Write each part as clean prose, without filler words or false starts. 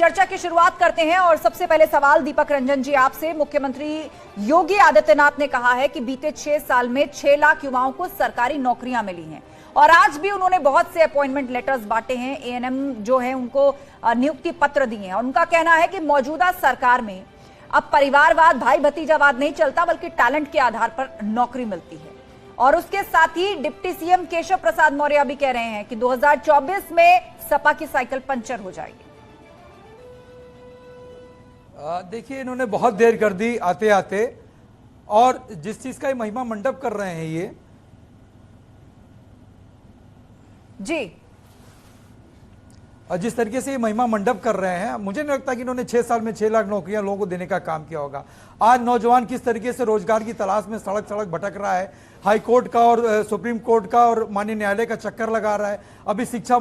चर्चा की शुरुआत करते हैं और सबसे पहले सवाल दीपक रंजन जी आपसे। मुख्यमंत्री योगी आदित्यनाथ ने कहा है कि बीते 6 साल में 6 लाख युवाओं को सरकारी नौकरियां मिली हैं और आज भी उन्होंने बहुत से अपॉइंटमेंट लेटर्स बांटे हैं, एएनएम जो है उनको नियुक्ति पत्र दिए हैं। उनका कहना है कि मौजूदा सरकार में अब परिवारवाद, भाई भतीजावाद नहीं चलता, बल्कि टैलेंट के आधार पर नौकरी मिलती है। और उसके साथ ही डिप्टी सीएम केशव प्रसाद मौर्य भी कह रहे हैं कि 2024 में सपा की साइकिल पंचर हो जाएगी। देखिए, इन्होंने बहुत देर कर दी आते आते, और जिस चीज का महिमा मंडप कर रहे हैं ये जी, और जिस तरीके से ये महिमा मंडप कर रहे हैं, मुझे नहीं लगता कि इन्होंने 6 साल में 6 लाख नौकरियां लोगों को देने का काम किया होगा। आज नौजवान किस तरीके से रोजगार की तलाश में सड़क सड़क भटक रहा है, हाई कोर्ट का और सुप्रीम कोर्ट का और माननीय न्यायालय का चक्कर लगा रहा है। अभी शिक्षा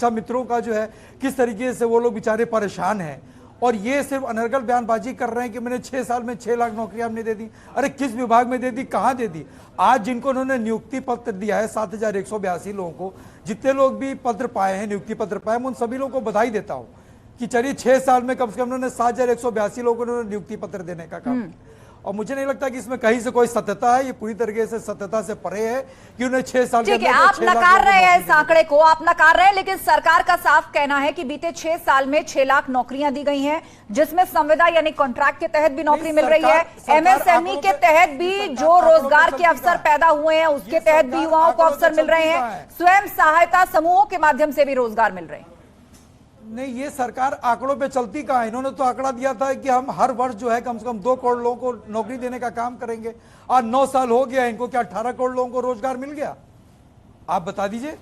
मित्रों का जो है किस तरीके से वो लोग बेचारे परेशान हैं, और ये सिर्फ अनर्गल बयानबाजी कर रहे हैं कि मैंने 6 साल में 6 लाख नौकरियां हमने दे दी। अरे किस विभाग में दे दी, कहां दे दी? आज जिनको उन्होंने नियुक्ति पत्र दिया है 7182 लोगों को, जितने लोग भी पत्र पाए हैं, नियुक्ति पत्र पाए, मैं उन सभी लोगों को बधाई देता हूं कि चलिए 6 साल में कम से कम उन्होंने 7182 लोगों को नियुक्ति पत्र देने का काम किया। और मुझे नहीं लगता कि इसमें कहीं से कोई सत्यता है, ये पूरी तरीके से सत्यता से परे है कि उन्हें 6 साल ठीक है। आप नकार रहे हैं इस आंकड़े को, आप नकार रहे हैं, लेकिन सरकार का साफ कहना है कि बीते 6 साल में 6 लाख नौकरियां दी गई हैं, जिसमें संविदा यानी कॉन्ट्रैक्ट के तहत भी नौकरी मिल रही है, एमएसएमई के तहत भी जो रोजगार के अवसर पैदा हुए हैं उसके तहत भी युवाओं को अवसर मिल रहे हैं, स्वयं सहायता समूहों के माध्यम से भी रोजगार मिल रहे हैं। नहीं, ये सरकार आंकड़ों पे चलती कहाँ है? इन्होंने तो आंकड़ा दिया था कि हम हर वर्ष जो है कम से कम 2 करोड़ लोगों को नौकरी देने का काम करेंगे। आज 9 साल हो गया इनको, क्या 18 करोड़ लोगों को रोजगार मिल गया? आप बता दीजिए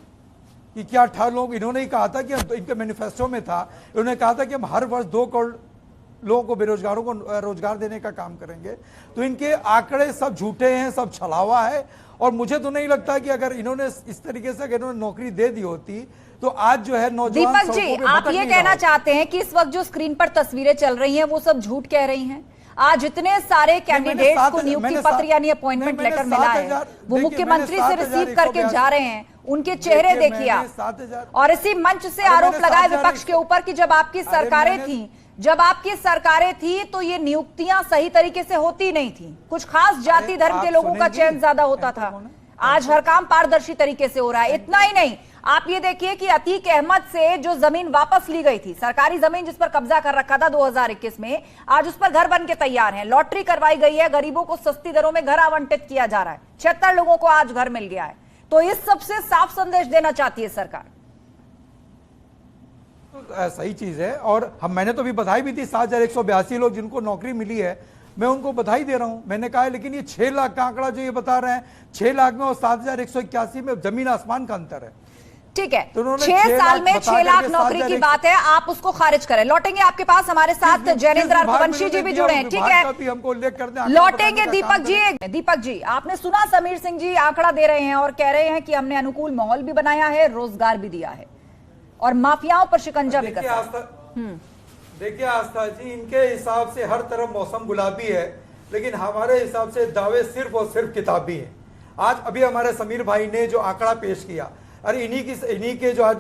कि क्या 18 लोग? इन्होंने ही कहा था कि इनके मैनिफेस्टो में था, इन्होंने कहा था कि हम हर वर्ष 2 करोड़ लोगों को, बेरोजगारों को रोजगार देने का काम करेंगे। तो इनके आंकड़े सब झूठे हैं, सब छलावा है। और मुझे तो नहीं लगता कि अगर इन्होंने इस तरीके से अगर इन्होंने नौकरी दे दी होती तो आज जो है नौजवान। दीपक जी, आप ये कहना चाहते हैं कि इस वक्त जो स्क्रीन पर तस्वीरें चल रही हैं वो सब झूठ कह रही हैं? आज इतने सारे कैंडिडेट्स को नियुक्ति पत्र यानी अपॉइंटमेंट लेटर मिला है, वो मुख्यमंत्री से रिसीव करके जा रहे हैं, उनके चेहरे देखिए आप, और इसी मंच से आरोप लगाए विपक्ष के ऊपर कि जब आपकी सरकारें थी तो ये नियुक्तियां सही तरीके से होती नहीं थी, कुछ खास जाति धर्म के लोगों का चयन ज्यादा होता था। आज हर काम पारदर्शी तरीके से हो रहा है। इतना ही नहीं, आप ये देखिए कि अतीक अहमद से जो जमीन वापस ली गई थी, सरकारी जमीन जिस पर कब्जा कर रखा था 2021 में, आज उस पर घर बन के तैयार है, लॉटरी करवाई गई है, गरीबों को सस्ती दरों में घर आवंटित किया जा रहा है, 76 लोगों को आज घर मिल गया है। तो इस सबसे साफ संदेश देना चाहती है सरकार। सही चीज है, और मैंने तो भी बधाई भी दी 7182 लोग जिनको नौकरी मिली है, मैं उनको बधाई दे रहा हूं। मैंने कहा है, लेकिन ये 6 लाख का आंकड़ा जो ये बता रहे हैं, 6 लाख में और 7181 में जमीन आसमान का अंतर है। ठीक है, तो 6 साल में 6 लाख नौकरी की बात है, आप उसको खारिज करें। लौटेंगे आपके पास, हमारे साथ जैनेंद्र अरवंशी जी भी जुड़े हैं। ठीक है, लौटेंगे दीपक जी, आपने सुना समीर सिंह जी आंकड़ा दे रहे हैं और कह रहे हैं कि हमने अनुकूल माहौल भी बनाया है, रोजगार भी दिया है और माफियाओं पर शिकंजा भी कसा। देखिए आस्था जी, इनके हिसाब से हर तरफ मौसम गुलाबी है, लेकिन हमारे हिसाब से दावे सिर्फ और सिर्फ किताबी हैं। आज अभी हमारे समीर भाई ने जो आंकड़ा पेश किया, अरे इन्हीं के जो आज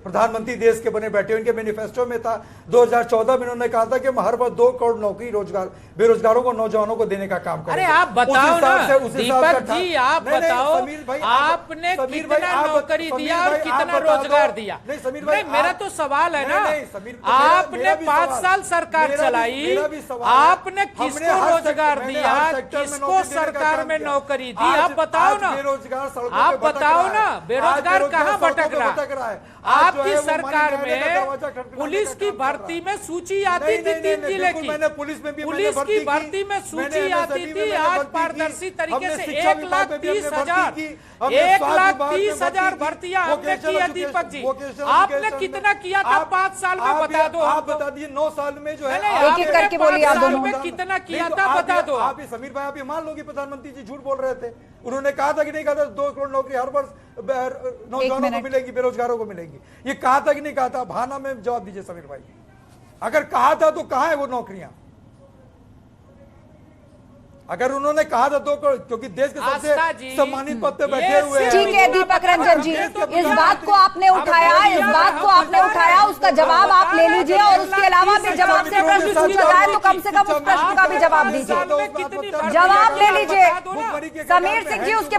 प्रधानमंत्री देश के बने बैठे, उनके मैनिफेस्टो में था 2014 में उन्होंने कहा था कि हम हर बार 2 करोड़ नौकरी रोजगार बेरोजगारों को, नौजवानों को देने का काम करेंगे। अरे आप बताओ ना दीपक जी, आप बताओ आपने कितना नौकरी दिया और कितना रोजगार दिया? नहीं समीर भाई, मेरा तो सवाल है ना, आपने 5 साल सरकार चलाई, आपने किसको रोजगार दिया, किसको सरकार में नौकरी दी? आप बताओ ना, आप बताओ ना, बेरोजगार कहाँ भटक रहा है? आपकी सरकार में पुलिस की भर्ती में सूची आती थी 3 जिले की, पुलिस की भर्ती में सूची आती थी। आज पारदर्शी तरीके से 1,30,000 भर्तियां हमने की है। दीपक जी, आपने कितना किया था 5 साल में, बता दो। आप बता दिए 9 साल में जो है, एक-एक करके बोलिए आप दोनों में कितना किया था, बता दो। आप समीर भाई, आप मान लो कि प्रधानमंत्री जी झूठ बोल रहे थे। उन्होंने कहा था कि नहीं कहा था 2 करोड़ नौकरी हर वर्ष नौजवानों को मिलेगी, बेरोजगारों को मिलेगी? ये कहा था कि नहीं कहा था? भाना में जवाब दीजिए समीर भाई, अगर कहा था तो कहां है वो नौकरियां? अगर उन्होंने कहा था तो क्योंकि देश के सबसे सम्मानित पद पे बैठे हुए हैं। ठीक है दीपक रंजन जी, इस बात को आपने उठाया, उसका जवाब आप ले लीजिए और उसके अलावा भी जब आपसे प्रश्न पूछा जाए तो कम से कम उस प्रश्न का भी जवाब दीजिए, जवाब ले लीजिए। समीर सिंह जी उसके